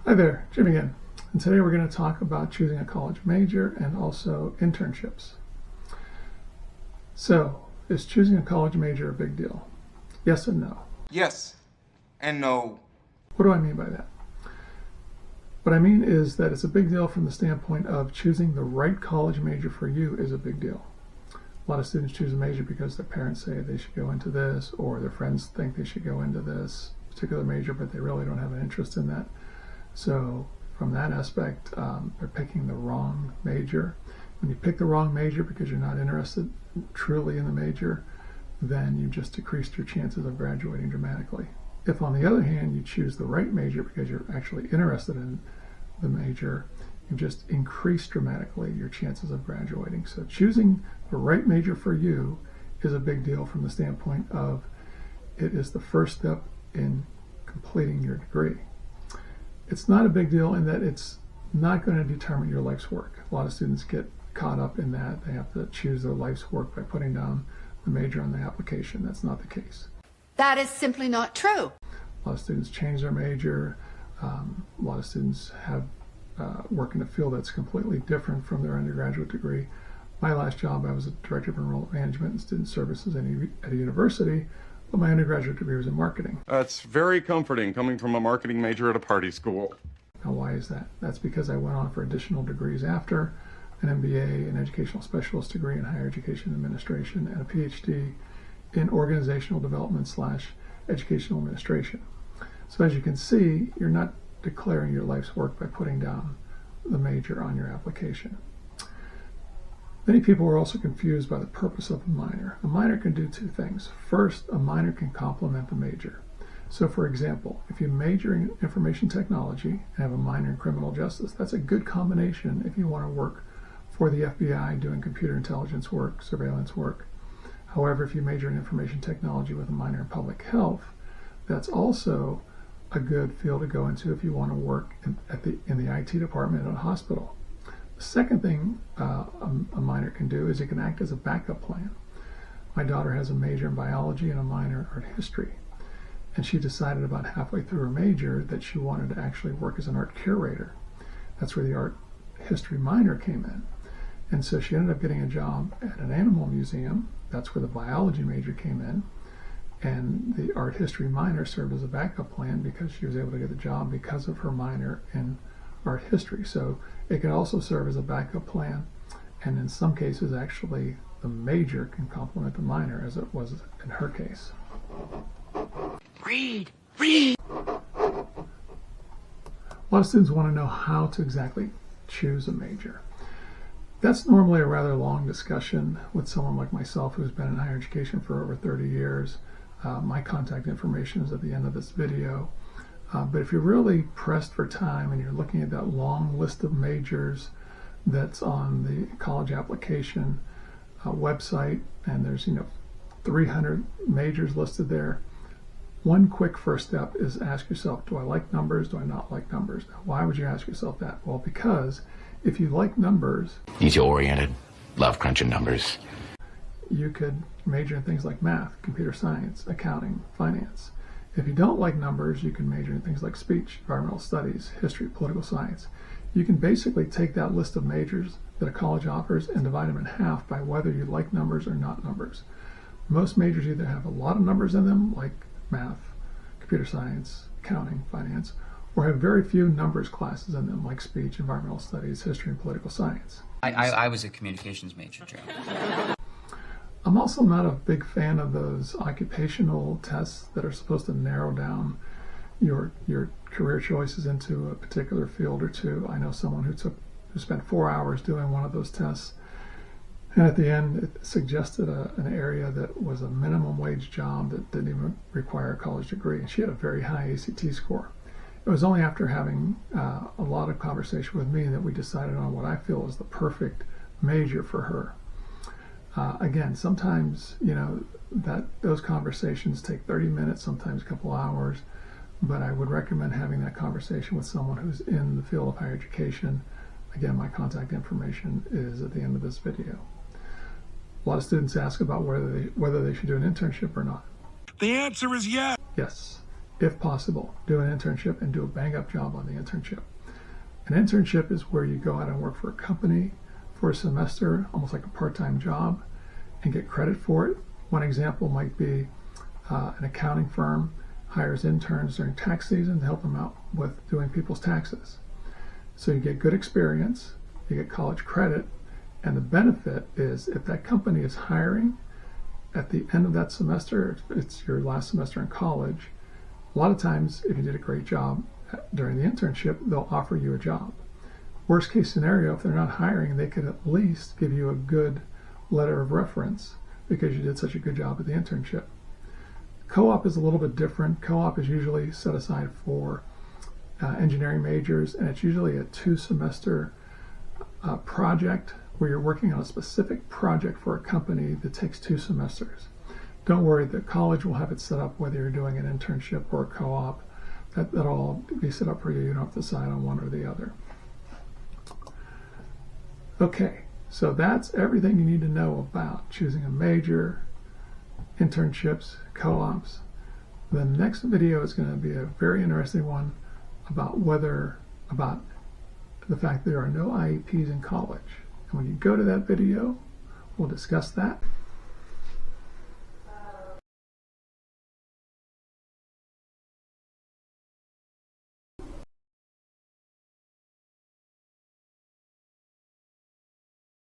Hi there, Jim again. And today we're going to talk about choosing a college major and also internships. So, is choosing a college major a big deal? Yes and no. Yes and no. What do I mean by that? What I mean is that it's a big deal from the standpoint of choosing the right college major for you is a big deal. A lot of students choose a major because their parents say they should go into this, or their friends think they should go into this particular major, but they really don't have an interest in that. So from that aspect, they're picking the wrong major. When you pick the wrong major because you're not interested truly in the major, then you just decreased your chances of graduating dramatically. If on the other hand you choose the right major because you're actually interested in the major, you just increase dramatically your chances of graduating. So choosing the right major for you is a big deal from the standpoint of it is the first step in completing your degree. It's not a big deal in that it's not going to determine your life's work. A lot of students get caught up in that. They have to choose their life's work by putting down the major on the application. That's not the case. That is simply not true. A lot of students change their major. A lot of students have work in a field that's completely different from their undergraduate degree. My last job, I was a director of enrollment management and student services at a university, but my undergraduate degree was in marketing. That's very comforting coming from a marketing major at a party school. Now, why is that? That's because I went on for additional degrees after, an MBA, an educational specialist degree in higher education administration, and a PhD in organizational development / educational administration. So as you can see, you're not declaring your life's work by putting down the major on your application. Many people are also confused by the purpose of a minor. A minor can do two things. First, a minor can complement the major. So for example, if you major in information technology and have a minor in criminal justice, that's a good combination if you want to work for the FBI doing computer intelligence work, surveillance work. However, if you major in information technology with a minor in public health, that's also a good field to go into if you want to work in the IT department at a hospital. The second thing a minor can do is it can act as a backup plan. My daughter has a major in biology and a minor in art history. And she decided about halfway through her major that she wanted to actually work as an art curator. That's where the art history minor came in. And so she ended up getting a job at an animal museum. That's where the biology major came in. And the art history minor served as a backup plan because she was able to get the job because of her minor in art history. So it can also serve as a backup plan. And in some cases, actually, the major can complement the minor, as it was in her case. Read. A lot of students want to know how to exactly choose a major. That's normally a rather long discussion with someone like myself who's been in higher education for over 30 years. My contact information is at the end of this video. But if you're really pressed for time and you're looking at that long list of majors that's on the college application website, and there's 300 majors listed there, one quick first step is ask yourself, do I like numbers? Do I not like numbers? Now, why would you ask yourself that? Well, because if you like numbers, detail-oriented, love crunching numbers, you could major in things like math, computer science, accounting, finance. If you don't like numbers, you can major in things like speech, environmental studies, history, political science. You can basically take that list of majors that a college offers and divide them in half by whether you like numbers or not numbers. Most majors either have a lot of numbers in them, like math, computer science, accounting, finance, or have very few numbers classes in them, like speech, environmental studies, history, and political science. I was a communications major, Joe. I'm also not a big fan of those occupational tests that are supposed to narrow down your career choices into a particular field or two. I know someone who spent 4 hours doing one of those tests, and at the end it suggested an area that was a minimum wage job that didn't even require a college degree, and she had a very high ACT score. It was only after having a lot of conversation with me that we decided on what I feel is the perfect major for her. Again, sometimes those conversations take 30 minutes, sometimes a couple hours, but I would recommend having that conversation with someone who's in the field of higher education. Again, my contact information is at the end of this video. A lot of students ask about whether they should do an internship or not. The answer is yes. Yes, if possible, do an internship and do a bang-up job on the internship. An internship is where you go out and work for a company for a semester, almost like a part-time job, and get credit for it. One example might be an accounting firm hires interns during tax season to help them out with doing people's taxes. So you get good experience, you get college credit, and the benefit is if that company is hiring at the end of that semester, it's your last semester in college, a lot of times if you did a great job during the internship, they'll offer you a job. Worst case scenario, if they're not hiring, they could at least give you a good letter of reference because you did such a good job at the internship. Co-op is a little bit different. Co-op is usually set aside for engineering majors, and it's usually a 2-semester project where you're working on a specific project for a company that takes 2 semesters. Don't worry, the college will have it set up whether you're doing an internship or a co-op. That'll all be set up for you. You don't have to decide on one or the other. Okay, so that's everything you need to know about choosing a major, internships, co-ops. The next video is going to be a very interesting one about the fact there are no IEPs in college. And when you go to that video, we'll discuss that.